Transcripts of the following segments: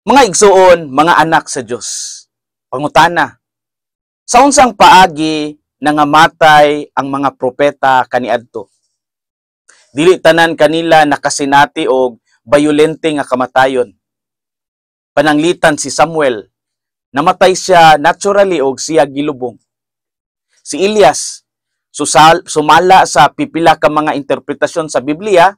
Mga igsuon, mga anak sa Dios. Pangutana, sa unsang paagi nangamatay ang mga propeta kaniadto? Dili tanan kanila nakasinati og bayolente nga kamatayon. Pananglitan si Samuel, namatay siya naturally og siya gilubong. Si Elias, sumala sa pipila ka mga interpretasyon sa Biblia,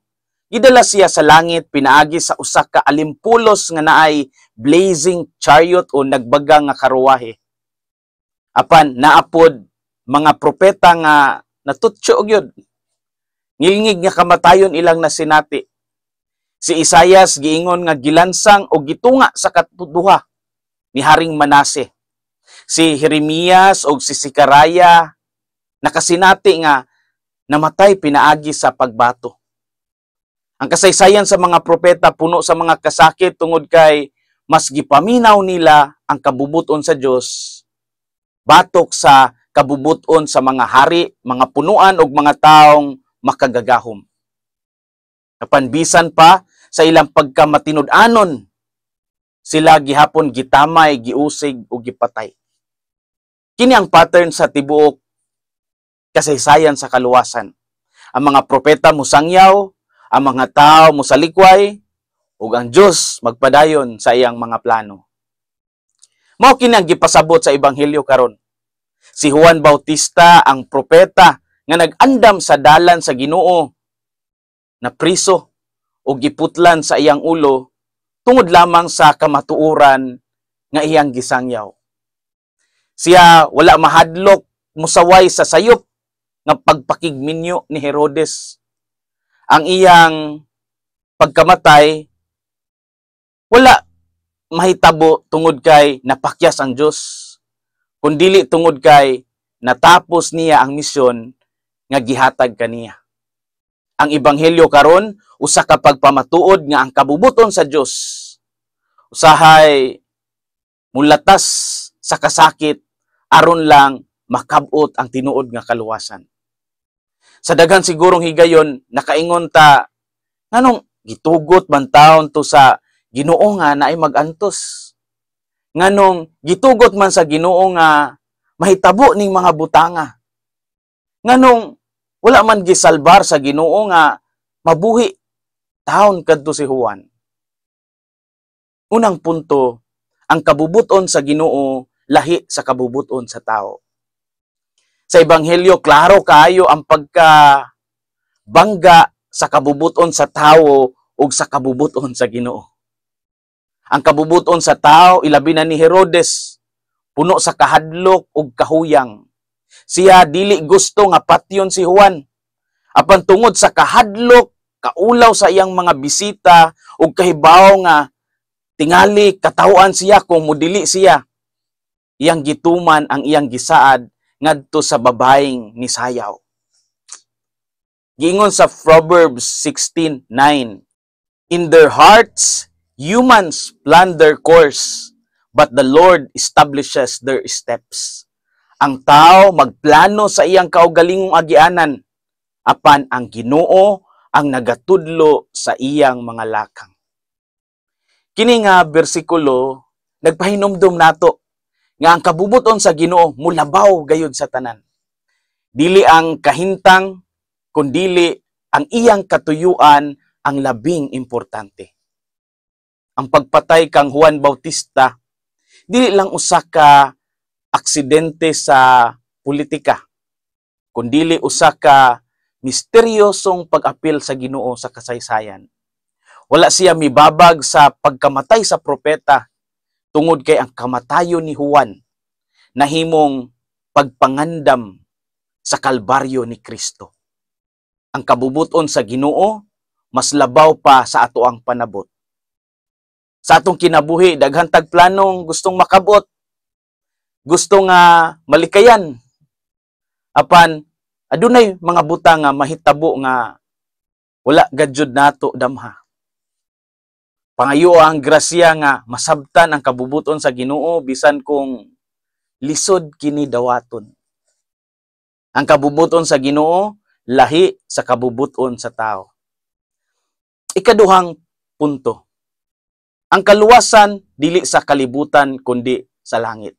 gidala siya sa langit pinaagi sa usa ka alimpulos nga naay blazing chariot o nagbaga nga karuwahe. Apan naapod mga propeta nga natutso gyud. Ngilngig nga kamatayon ilang nasinati. Si Isaias giingon nga gilansang o gitunga sa katuduha ni Haring Manase. Si Jeremias o si Sicaraya nakasinati nga namatay pinaagi sa pagbato. Ang kasaysayan sa mga propeta puno sa mga kasakit tungod kay mas gipaminaw nila ang kabubuton sa Dios batok sa kabubuton sa mga hari, mga punuan ug mga taong makagagahom. Napanbisan pa sa ilang pagkamatinud-anon, sila gihapon gitamay, giusig ug gipatay. Kini ang pattern sa tibuok kasaysayan sa kaluwasan. Ang mga propeta musangyaw, ang mga tao musalikway, ug ang Dios magpadayon sa iyang mga plano. Mao kini ang gipasabot sa ebanghelyo karon. Si Juan Bautista ang propeta nga nag-andam sa dalan sa Ginoo na priso o giputlan sa iyang ulo tungod lamang sa kamatuoran nga iyang gisangyaw. Siya wala mahadlok musaway sa sayop nga pagpakigminyo ni Herodes. Ang iyang pagkamatay wala mahitabo tungod kay napakyas ang Dios, kundili tungod kay natapos niya ang misyon nga gihatag kaniya. Ang ebanghelyo karon usa ka pagpamatuod nga ang kabubuton sa Dios usahay mulatas sa kasakit aron lang makab-ot ang tinuod nga kaluwasan. Sa daghan sigurong higayon nakaingon ta nganong gitugot man taon to sa Ginoo nga naay magantos. Nganong gitugot man sa Ginoo nga mahitabo ning mga butanga. Nganong wala man gisalbar sa Ginoo nga mabuhi taon kadto si Juan. Unang punto, ang kabubuton sa Ginoo lahi sa kabubuton sa tao. Sa ebanghelyo klaro kaayo ang pagkabangga sa kabubuton sa tao ug sa kabubuton sa Ginoo. Ang kabubuton sa tao ilabi na ni Herodes puno sa kahadlok ug kahuyang. Siya dili gusto nga patyon si Juan. Apan tungod sa kahadlok, kaulaw sa iyang mga bisita ug kahibaw nga tingali katawaan siya kung mudili siya. Iyang gituman ang iyang gisaad ngadto sa babaeng ni sayaw. Giingon sa Proverbs 16:9, in their hearts humans plan their course, but the Lord establishes their steps. Ang tao magplano sa iyang kaugalingong agianan, apan ang Ginoo ang nagatudlo sa iyang mga lakang. Kini nga bersikulo nagpahinumdum nato nga ang kabubuton sa Ginoo mulabaw gayud sa tanan. Dili ang kahintang kundili ang iyang katuyuan ang labing importante. Ang pagpatay kang Juan Bautista dili lang usa ka aksidente sa politika, kundili usa ka misteryosong pag-apil sa Ginoo sa kasaysayan. Wala siya mibabag sa pagkamatay sa propeta tungod kay ang kamatayon ni Juan nahimong pagpangandam sa kalbaryo ni Kristo. Ang kabubuton sa Ginoo mas labaw pa sa atoang panabot. Sa atong kinabuhi, daghang tagplanong gustong makabot, gusto nga malikayan. Apan, adunay mga butang nga mahitabo nga wala gadyod nato damha. Pangayo ang grasya nga masabtan ang kabubuton sa Ginoo bisan kung lisod kini dawaton. Ang kabubuton sa Ginoo lahi sa kabubuton sa tao. Ikaduhang punto. Ang kaluwasan dili sa kalibutan kundi sa langit.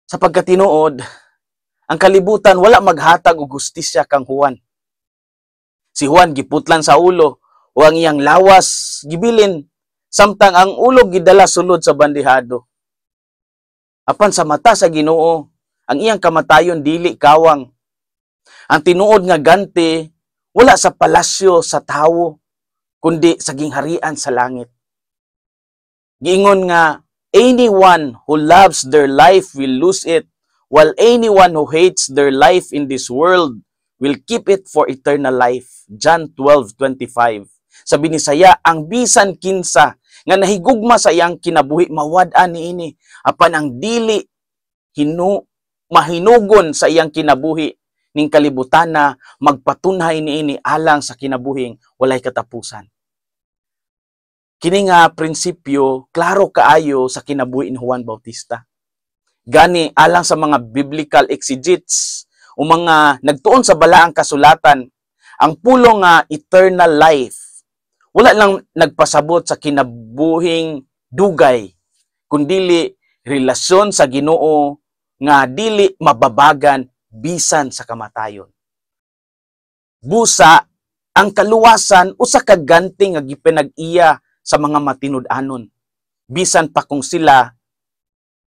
Sa pagkatinuod, ang kalibutan wala maghatag og hustisya kang Juan. Si Juan giputlan sa ulo o ang iyang lawas gibilin samtang ang ulo gidala sulod sa bandihado. Apan sa mata sa Ginoo, ang iyang kamatayon dili kawang. Ang tinuod nga ganti wala sa palasyo sa tawo kundi sa gingharian sa langit. Giingon nga, anyone who loves their life will lose it, while anyone who hates their life in this world will keep it for eternal life. John 12:25. Sa binisaya, ang bisan kinsa nga nahigugma sa iyang kinabuhi mawad-an niini, apan ang dili mahinugon sa iyang kinabuhi ning kalibutana magpatunhay niini alang sa kinabuhing walay katapusan. Kini nga prinsipyo klaro kaayo sa kinabuhi ni Juan Bautista. Gani alang sa mga biblical exegetes o mga nagtuon sa balaang kasulatan, ang pulong nga eternal life wala lang nagpasabot sa kinabuhing dugay, kundili relasyon sa Ginoo nga dili mababagan bisan sa kamatayon. Busa ang kaluwasan usa ka ganti nga gipinag-iya sa mga matinud-anon, bisan pa kung sila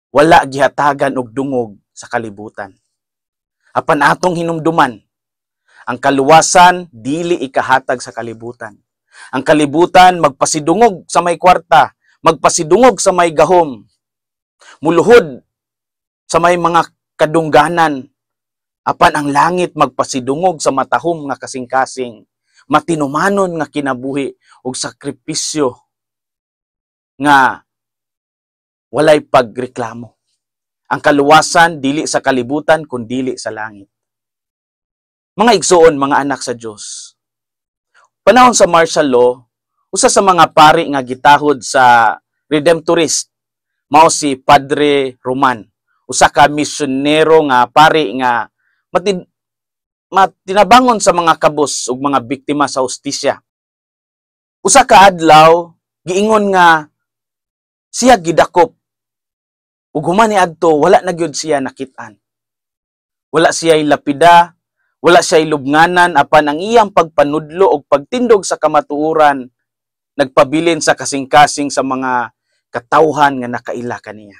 wala gihatagan og dungog sa kalibutan. Apan atong hinumduman, ang kaluwasan dili ikahatag sa kalibutan. Ang kalibutan magpasidungog sa may kwarta, magpasidungog sa may gahom, muluhod sa may mga kadungganan. Apan ang langit magpasidungog sa matahom nga kasing-kasing, matinumanon nga kinabuhi ug sakripisyo nga walay pagreklamo. Ang kaluwasan dili sa kalibutan kundi sa langit. Mga igsoon, mga anak sa Dios. Panahon sa martial law, usa sa mga pari nga gitahod sa Redemptorist mao si Padre Roman, usa ka misyonero nga pari nga matinabangon sa mga kabus ug mga biktima sa hustisya. Usa ka adlaw giingon nga siya gidakop ug human niadto wala na gyud siya nakit-an. Wala siya lapida, wala siya lubnganan, apan ang iyang pagpanudlo ug pagtindog sa kamatuoran nagpabilin sa kasing-kasing sa mga katawhan nga nakaila kaniya.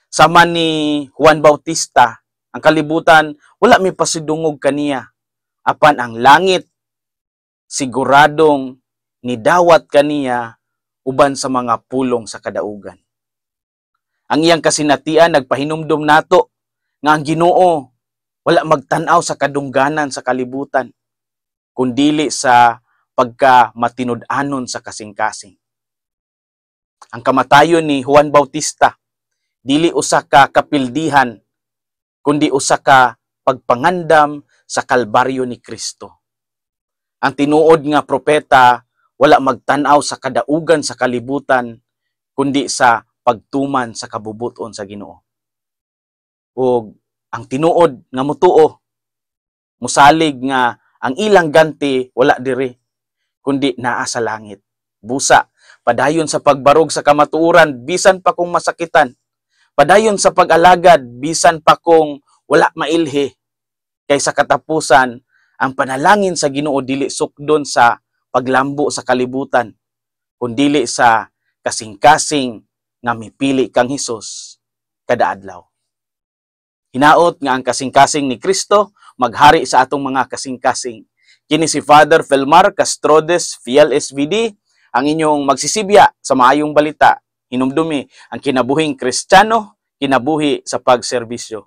Sama ni Juan Bautista, ang kalibutan wala may pasidungog kaniya, apan ang langit siguradong nidawat kaniya uban sa mga pulong sa kadaugan. Ang iyang kasinatian nagpahinumdom nato nga ang Ginoo wala magtan-aw sa kadungganan sa kalibutan, kundili sa pagka-matinud-anon sa kasing-kasing. Ang kamatayon ni Juan Bautista, dili usa ka kapildihan, kundi usa ka pagpangandam sa kalbaryo ni Kristo. Ang tinuod nga propeta, wala magtan-aw sa kadaugan sa kalibutan, kundi sa pagtuman sa kabubuton sa Ginoo. Ug ang tinuod nga mutuo, musalig nga ang ilang ganti wala diri, kundi naa sa langit. Busa, padayon sa pagbarog sa kamatuoran, bisan pa kung masakitan. Padayon sa pag-alagad, bisan pa kung wala mailhi. Kay sa katapusan, ang panalangin sa Ginoo dili sukdon sa paglambo sa kalibutan, kundili sa kasing-kasing nga mipili kang Hesus kada adlaw. Hinaot nga ang kasing-kasing ni Kristo maghari sa atong mga kasing-kasing. Kini si Father Felmar Castrodes, Fiel SVD, ang inyong magsisibya sa maayong balita. Hinumdumi ang kinabuhing Kristiyano, kinabuhi sa pagserbisyo.